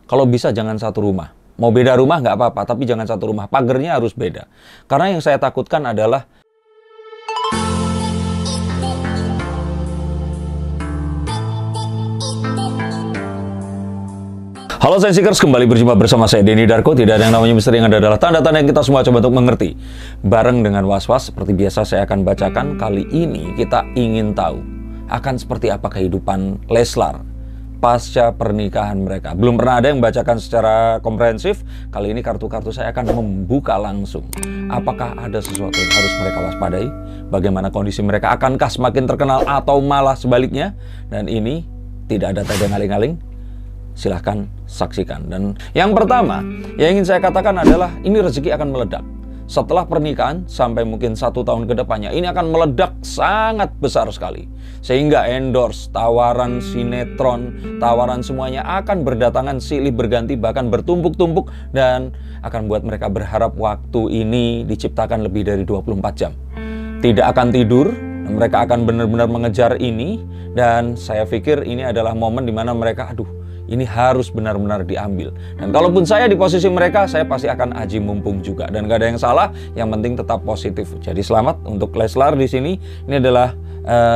kalau bisa jangan satu rumah. Mau beda rumah nggak apa-apa, tapi jangan satu rumah. Pagernya harus beda. Karena yang saya takutkan adalah halo Sensikers, kembali berjumpa bersama saya Denny Darko. Tidak ada yang namanya misteri, yang ada adalah tanda-tanda yang kita semua coba untuk mengerti. Bareng dengan Was-Was, seperti biasa saya akan bacakan. Kali ini kita ingin tahu akan seperti apa kehidupan Leslar pasca pernikahan mereka. Belum pernah ada yang membacakan secara komprehensif. Kali ini kartu-kartu saya akan membuka langsung. Apakah ada sesuatu yang harus mereka waspadai? Bagaimana kondisi mereka? Akankah semakin terkenal atau malah sebaliknya? Dan ini tidak ada tanda ngaling-ngaling. Silahkan saksikan. Dan yang pertama yang ingin saya katakan adalah ini rezeki akan meledak. Setelah pernikahan sampai mungkin 1 tahun ke depannya, ini akan meledak sangat besar sekali. Sehingga endorse, tawaran sinetron, tawaran semuanya akan berdatangan silih berganti, bahkan bertumpuk-tumpuk, dan akan buat mereka berharap waktu ini diciptakan lebih dari 24 jam. Tidak akan tidur, mereka akan benar-benar mengejar ini, dan saya pikir ini adalah momen dimana mereka, ini harus benar-benar diambil. Dan kalaupun saya di posisi mereka, saya pasti akan aji mumpung juga. Dan gak ada yang salah, yang penting tetap positif. Jadi selamat untuk Leslar di sini. Ini adalah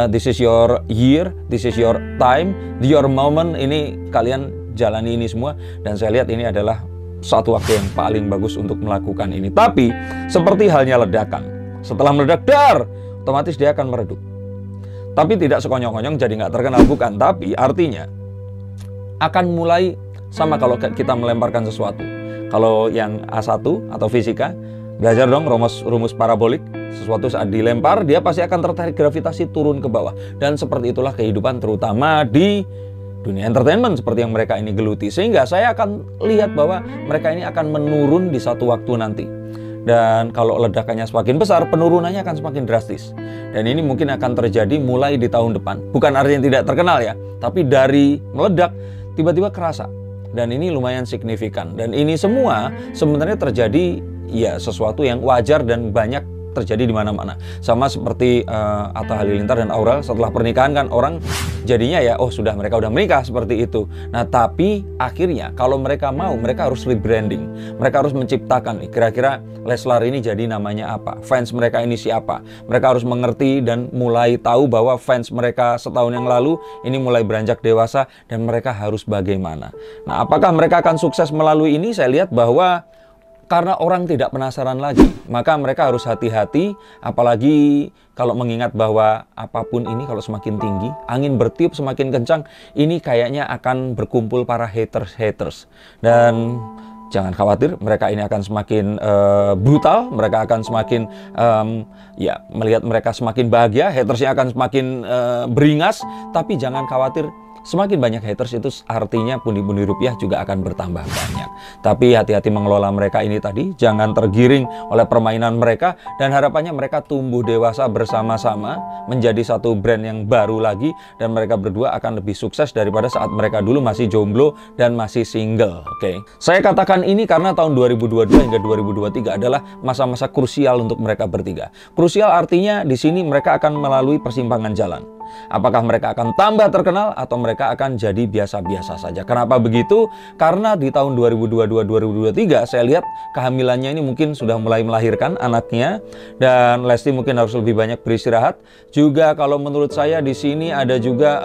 this is your year, this is your time, your moment. Ini kalian jalani ini semua. Dan saya lihat ini adalah satu waktu yang paling bagus untuk melakukan ini. Tapi seperti halnya ledakan, setelah meledak, otomatis dia akan meredup. Tapi tidak sekonyong-konyong jadi nggak terkenal, bukan. Tapi artinya akan mulai sama kalau kita melemparkan sesuatu. Kalau yang A1 atau fisika, belajar dong rumus parabolik. Sesuatu saat dilempar, dia pasti akan tertarik gravitasi turun ke bawah. Dan seperti itulah kehidupan terutama di dunia entertainment seperti yang mereka ini geluti. Sehingga saya akan lihat bahwa mereka ini akan menurun di satu waktu nanti. Dan kalau ledakannya semakin besar, penurunannya akan semakin drastis. Dan ini mungkin akan terjadi mulai di tahun depan. Bukan artinya tidak terkenal ya, tapi dari meledak tiba-tiba kerasa. Dan ini lumayan signifikan. Dan ini semua sebenarnya terjadi ya sesuatu yang wajar dan banyak terjadi di mana-mana. Sama seperti Atta Halilintar dan Aurel setelah pernikahan kan orang jadinya ya, oh sudah mereka udah menikah seperti itu. Nah tapi akhirnya kalau mereka mau, mereka harus rebranding. Mereka harus menciptakan nih kira-kira Leslar ini jadi namanya apa, fans mereka ini siapa. Mereka harus mengerti dan mulai tahu bahwa fans mereka setahun yang lalu ini mulai beranjak dewasa dan mereka harus bagaimana. Nah apakah mereka akan sukses melalui ini? Saya lihat bahwa karena orang tidak penasaran lagi, maka mereka harus hati-hati. Apalagi kalau mengingat bahwa apapun ini kalau semakin tinggi, angin bertiup semakin kencang, ini kayaknya akan berkumpul para haters. Dan jangan khawatir, mereka ini akan semakin brutal, mereka akan semakin ya melihat mereka semakin bahagia, hatersnya akan semakin beringas. Tapi jangan khawatir, semakin banyak haters itu artinya pundi-pundi rupiah juga akan bertambah banyak. Tapi hati-hati mengelola mereka ini tadi, jangan tergiring oleh permainan mereka, dan harapannya mereka tumbuh dewasa bersama-sama menjadi satu brand yang baru lagi, dan mereka berdua akan lebih sukses daripada saat mereka dulu masih jomblo dan masih single. Oke. Saya katakan ini karena tahun 2022 hingga 2023 adalah masa-masa krusial untuk mereka bertiga. Krusial artinya di sini mereka akan melalui persimpangan jalan. Apakah mereka akan tambah terkenal atau mereka akan jadi biasa-biasa saja? Kenapa begitu? Karena di tahun 2022-2023 saya lihat kehamilannya ini mungkin sudah mulai melahirkan anaknya, dan Lesti mungkin harus lebih banyak beristirahat. Juga kalau menurut saya di sini ada juga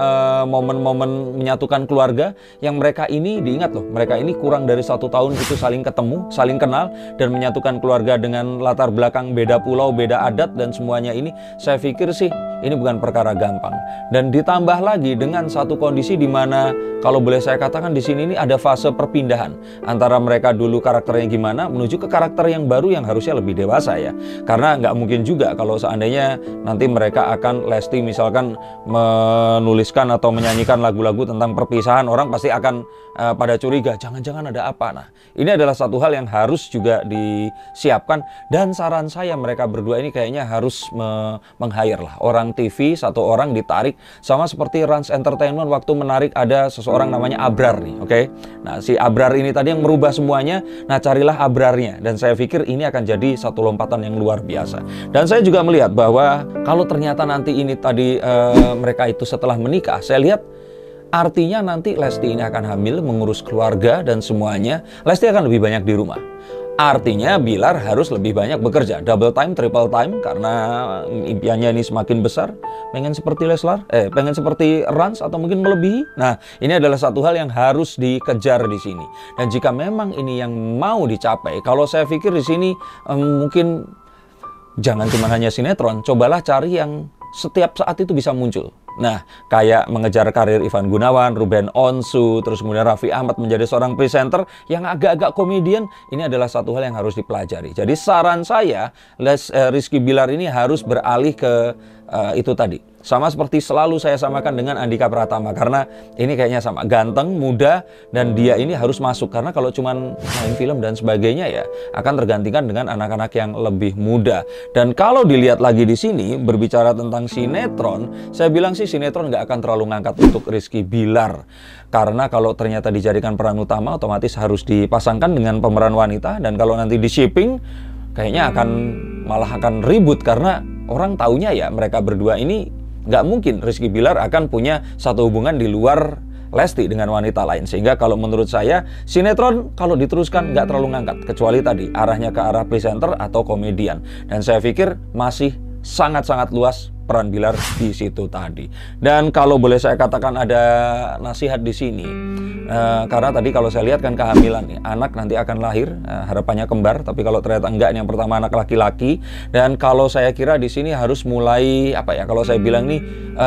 momen-momen menyatukan keluarga yang mereka ini diingat loh, mereka ini kurang dari 1 tahun itu saling ketemu, saling kenal, dan menyatukan keluarga dengan latar belakang beda pulau, beda adat dan semuanya ini. Saya pikir sih ini bukan perkara gampang. Dan ditambah lagi dengan satu kondisi di mana kalau boleh saya katakan di sini ini ada fase perpindahan antara mereka dulu karakternya gimana menuju ke karakter yang baru yang harusnya lebih dewasa ya. Karena nggak mungkin juga kalau seandainya nanti mereka akan Lesti misalkan menuliskan atau menyanyikan lagu-lagu tentang perpisahan, orang pasti akan pada curiga, jangan-jangan ada apa. Nah ini adalah satu hal yang harus juga disiapkan, dan saran saya mereka berdua ini kayaknya harus meng-hire lah orang TV, satu orang ditarik, sama seperti Rans Entertainment waktu menarik ada seseorang namanya Abrar nih, oke? Nah si Abrar ini tadi yang merubah semuanya. Nah carilah Abrarnya, dan saya pikir ini akan jadi satu lompatan yang luar biasa. Dan saya juga melihat bahwa kalau ternyata nanti ini tadi mereka itu setelah menikah, saya lihat Artinya nanti Lesti ini akan hamil, mengurus keluarga dan semuanya. Lesti akan lebih banyak di rumah. Artinya Bilar harus lebih banyak bekerja, double time, triple time, karena impiannya ini semakin besar, pengen seperti Leslar, pengen seperti Rans atau mungkin melebihi. Nah, ini adalah satu hal yang harus dikejar di sini. Dan jika memang ini yang mau dicapai, kalau saya pikir di sini mungkin jangan cuma hanya sinetron, cobalah cari yang setiap saat itu bisa muncul. Nah, kayak mengejar karir Ivan Gunawan, Ruben Onsu, terus kemudian Raffi Ahmad menjadi seorang presenter yang agak-agak komedian, ini adalah satu hal yang harus dipelajari. Jadi saran saya, Rizky Bilar ini harus beralih ke itu tadi. Sama seperti selalu saya samakan dengan Andika Pratama, karena ini kayaknya sama, ganteng, muda, dan dia ini harus masuk. Karena kalau cuman main film dan sebagainya ya akan tergantikan dengan anak-anak yang lebih muda. Dan kalau dilihat lagi di sini, berbicara tentang sinetron, saya bilang sih sinetron nggak akan terlalu ngangkat untuk Rizky Bilar. Karena kalau ternyata dijadikan peran utama, otomatis harus dipasangkan dengan pemeran wanita. Dan kalau nanti di shipping, kayaknya malah akan ribut, karena orang taunya ya mereka berdua ini nggak mungkin Rizky Bilar akan punya satu hubungan di luar Lesti dengan wanita lain. Sehingga kalau menurut saya, sinetron kalau diteruskan nggak terlalu ngangkat. Kecuali tadi, arahnya ke arah presenter atau komedian. Dan saya pikir masih sangat-sangat luas peran Bilar di situ tadi. Dan kalau boleh saya katakan ada nasihat di sini, karena tadi kalau saya lihat kan kehamilan nih, anak nanti akan lahir, harapannya kembar, tapi kalau ternyata enggak, yang pertama anak laki-laki. Dan kalau saya kira di sini harus mulai apa ya, kalau saya bilang nih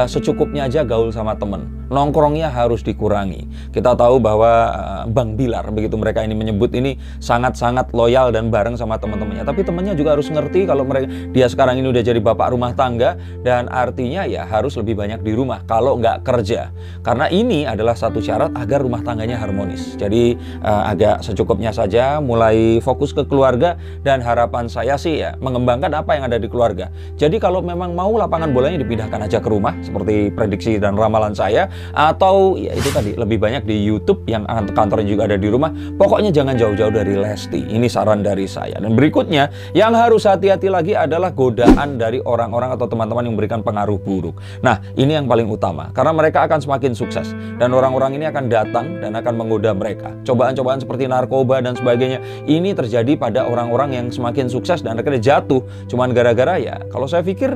secukupnya aja gaul sama temen, nongkrongnya harus dikurangi. Kita tahu bahwa Bang Bilar, begitu mereka ini menyebut ini sangat-sangat loyal dan bareng sama teman-temannya, tapi temannya juga harus ngerti kalau dia sekarang ini udah jadi bapak rumah tangga. Dan artinya ya harus lebih banyak di rumah kalau nggak kerja. Karena ini adalah satu syarat agar rumah tangganya harmonis. Jadi agak secukupnya saja, mulai fokus ke keluarga. Dan harapan saya sih ya mengembangkan apa yang ada di keluarga. Jadi kalau memang mau lapangan bolanya dipindahkan aja ke rumah, seperti prediksi dan ramalan saya. Atau ya itu tadi, lebih banyak di YouTube yang kantornya juga ada di rumah. Pokoknya jangan jauh-jauh dari Lesti. Ini saran dari saya. Dan berikutnya yang harus hati-hati lagi adalah godaan dari orang-orang atau teman-teman yang memberikan pengaruh buruk. Nah, ini yang paling utama, karena mereka akan semakin sukses dan orang-orang ini akan datang dan akan menggoda mereka. Cobaan-cobaan seperti narkoba dan sebagainya ini terjadi pada orang-orang yang semakin sukses dan akhirnya jatuh cuman gara-gara ya, kalau saya pikir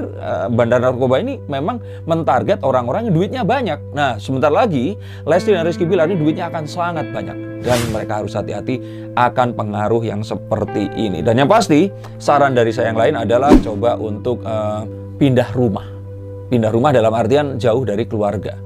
bandar narkoba ini memang mentarget orang-orang yang duitnya banyak. Nah, sebentar lagi Lesti dan Rizky Bilar ini duitnya akan sangat banyak dan mereka harus hati-hati akan pengaruh yang seperti ini. Dan yang pasti saran dari saya yang lain adalah coba untuk pindah rumah. Pindah rumah dalam artian jauh dari keluarga.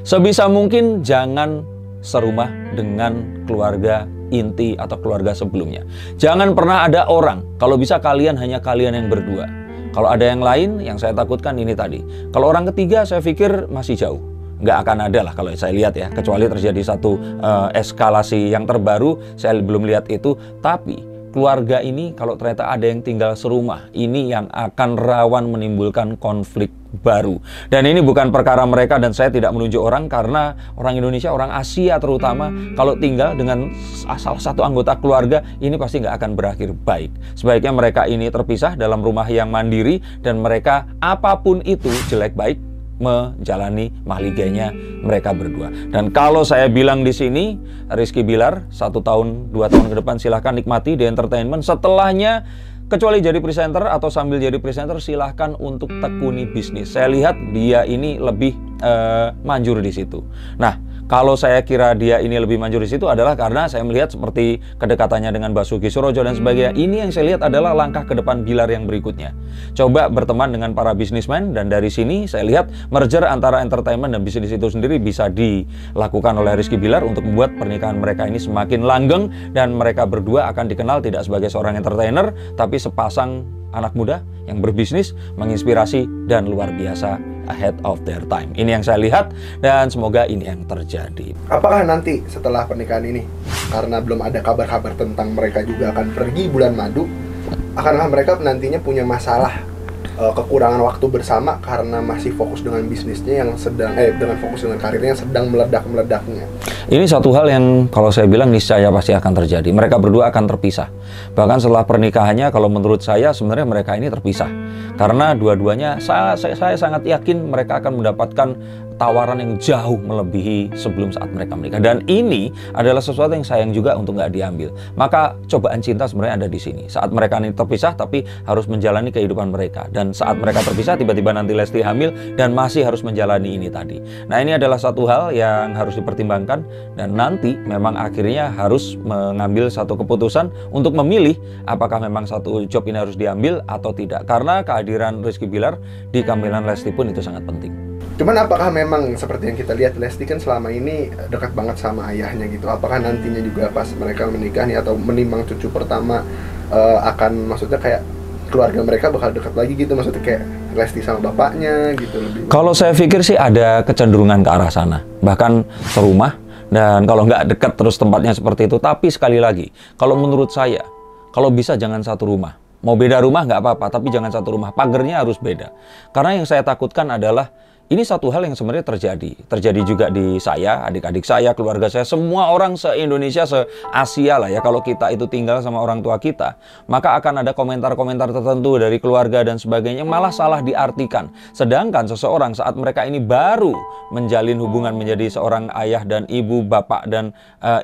Sebisa mungkin jangan serumah dengan keluarga inti atau keluarga sebelumnya. Jangan pernah ada orang. Kalau bisa kalian hanya kalian yang berdua. Kalau ada yang lain, yang saya takutkan ini tadi. Kalau orang ketiga saya pikir masih jauh. Nggak akan ada lah kalau saya lihat ya. Kecuali terjadi satu eskalasi yang terbaru, saya belum lihat itu. Tapi keluarga ini kalau ternyata ada yang tinggal serumah, ini yang akan rawan menimbulkan konflik baru. Dan ini bukan perkara mereka, dan saya tidak menunjuk orang, karena orang Indonesia, orang Asia terutama, kalau tinggal dengan salah satu anggota keluarga, ini pasti nggak akan berakhir baik. Sebaiknya mereka ini terpisah dalam rumah yang mandiri, dan mereka apapun itu, jelek baik, menjalani mahliganya mereka berdua. Dan kalau saya bilang di sini, Rizky Bilar 1 tahun 2 tahun ke depan silahkan nikmati di entertainment. Setelahnya, kecuali jadi presenter atau sambil jadi presenter, silahkan untuk tekuni bisnis. Saya lihat dia ini lebih manjur di situ. Nah, kalau saya kira dia ini lebih manjur di situ adalah karena saya melihat seperti kedekatannya dengan Basuki Surojo dan sebagainya. Ini yang saya lihat adalah langkah ke depan Bilar yang berikutnya. Coba berteman dengan para bisnismen, dan dari sini saya lihat merger antara entertainment dan bisnis itu sendiri bisa dilakukan oleh Rizky Bilar untuk membuat pernikahan mereka ini semakin langgeng, dan mereka berdua akan dikenal tidak sebagai seorang entertainer, tapi sepasang anak muda yang berbisnis, menginspirasi, dan luar biasa ahead of their time. Ini yang saya lihat, dan semoga ini yang terjadi. Apakah nanti setelah pernikahan ini, karena belum ada kabar-kabar tentang mereka juga akan pergi bulan madu, akankah mereka nantinya punya masalah kekurangan waktu bersama karena masih fokus dengan bisnisnya yang sedang dengan fokus dengan karirnya yang sedang meledak-meledaknya? Ini satu hal yang kalau saya bilang niscaya pasti akan terjadi. Mereka berdua akan terpisah. Bahkan setelah pernikahannya, kalau menurut saya sebenarnya mereka ini terpisah. Karena dua-duanya saya sangat yakin mereka akan mendapatkan tawaran yang jauh melebihi sebelum saat mereka menikah. Dan ini adalah sesuatu yang sayang juga untuk nggak diambil. Maka cobaan cinta sebenarnya ada di sini. Saat mereka ini terpisah tapi harus menjalani kehidupan mereka. Dan saat mereka terpisah tiba-tiba nanti Lesti hamil dan masih harus menjalani ini tadi. Nah, ini adalah satu hal yang harus dipertimbangkan dan nanti memang akhirnya harus mengambil satu keputusan untuk memilih apakah memang satu job ini harus diambil atau tidak. Karena kehadiran Rizky Bilar di kehamilan Lesti pun itu sangat penting. Cuman apakah memang seperti yang kita lihat Lesti kan selama ini dekat banget sama ayahnya gitu. Apakah nantinya juga pas mereka menikah nih atau menimbang cucu pertama akan maksudnya kayak keluarga mereka bakal dekat lagi gitu, maksudnya kayak Lesti sama bapaknya gitu lebih. Kalau saya pikir sih ada kecenderungan ke arah sana. Bahkan serumah dan kalau nggak dekat terus tempatnya seperti itu. Tapi sekali lagi, kalau menurut saya, kalau bisa jangan satu rumah. Mau beda rumah nggak apa-apa, tapi jangan satu rumah. Pagernya harus beda. Karena yang saya takutkan adalah ini satu hal yang sebenarnya terjadi juga di saya, adik-adik saya, keluarga saya, semua orang se-Indonesia, se-Asia lah ya. Kalau kita itu tinggal sama orang tua kita, maka akan ada komentar-komentar tertentu dari keluarga dan sebagainya yang malah salah diartikan. Sedangkan seseorang saat mereka ini baru menjalin hubungan menjadi seorang ayah dan ibu, bapak dan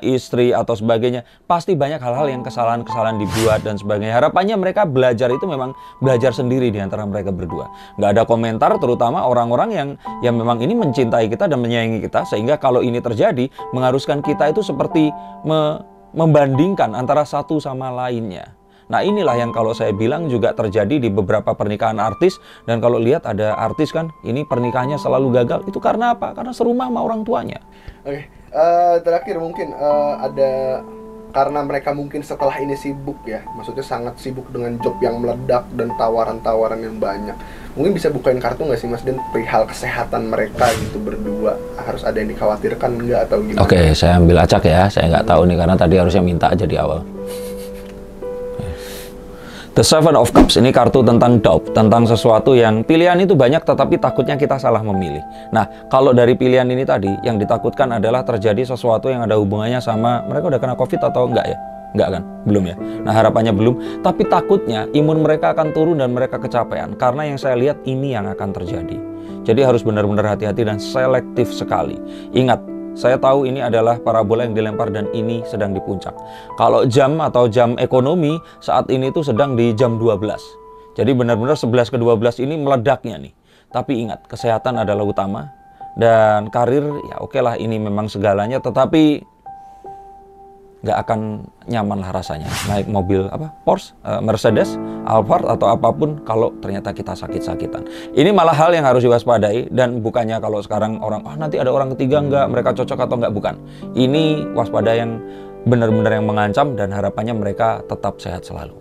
istri atau sebagainya, pasti banyak hal-hal yang kesalahan-kesalahan dibuat dan sebagainya. Harapannya mereka belajar itu memang belajar sendiri di antara mereka berdua. Nggak ada komentar, terutama orang-orang yang memang ini mencintai kita dan menyayangi kita, sehingga kalau ini terjadi mengharuskan kita itu seperti membandingkan antara satu sama lainnya. Nah, inilah yang kalau saya bilang juga terjadi di beberapa pernikahan artis. Dan kalau lihat ada artis kan, ini pernikahannya selalu gagal. Itu karena apa? Karena serumah sama orang tuanya. Oke, terakhir mungkin ada karena mereka mungkin setelah ini sibuk ya, maksudnya sangat sibuk dengan job yang meledak dan tawaran-tawaran yang banyak. Mungkin bisa bukain kartu nggak sih Mas Den perihal kesehatan mereka gitu berdua, harus ada yang dikhawatirkan nggak atau gimana? Oke, saya ambil acak ya, saya nggak tahu nih karena tadi harusnya minta aja di awal. The Seven of Cups ini kartu tentang doubt, tentang sesuatu yang pilihan itu banyak tetapi takutnya kita salah memilih. Nah, kalau dari pilihan ini tadi yang ditakutkan adalah terjadi sesuatu yang ada hubungannya sama mereka udah kena COVID atau enggak ya? Enggak kan? Belum ya? Nah, harapannya belum, tapi takutnya imun mereka akan turun dan mereka kecapean karena yang saya lihat ini yang akan terjadi. Jadi harus benar-benar hati-hati dan selektif sekali. Ingat, saya tahu ini adalah parabola yang dilempar dan ini sedang di puncak. Kalau jam atau jam ekonomi saat ini tuh sedang di jam 12. Jadi benar-benar 11 ke 12 ini meledaknya nih. Tapi ingat, kesehatan adalah utama. Dan karir, ya oke lah ini memang segalanya. Tetapi nggak akan nyaman lah rasanya naik mobil Porsche, Mercedes, Alphard atau apapun kalau ternyata kita sakit-sakitan. Ini malah hal yang harus diwaspadai dan bukannya kalau sekarang orang nanti ada orang ketiga nggak, mereka cocok atau nggak, bukan. Ini waspada yang benar-benar yang mengancam dan harapannya mereka tetap sehat selalu.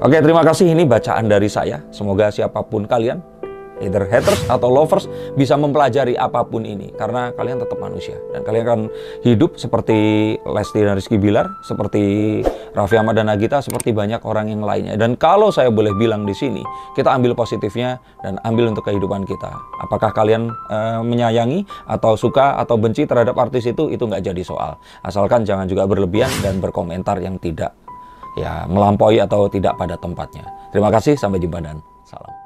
Oke, terima kasih, ini bacaan dari saya. Semoga siapapun kalian, either haters atau lovers, bisa mempelajari apapun ini karena kalian tetap manusia dan kalian akan hidup seperti Lesti dan Rizky Bilar, seperti Raffi Ahmad dan Nagita, seperti banyak orang yang lainnya. Dan kalau saya boleh bilang di sini, kita ambil positifnya dan ambil untuk kehidupan kita. Apakah kalian menyayangi atau suka atau benci terhadap artis itu nggak jadi soal. Asalkan jangan juga berlebihan dan berkomentar yang tidak ya melampaui atau tidak pada tempatnya. Terima kasih, sampai jumpa dan salam.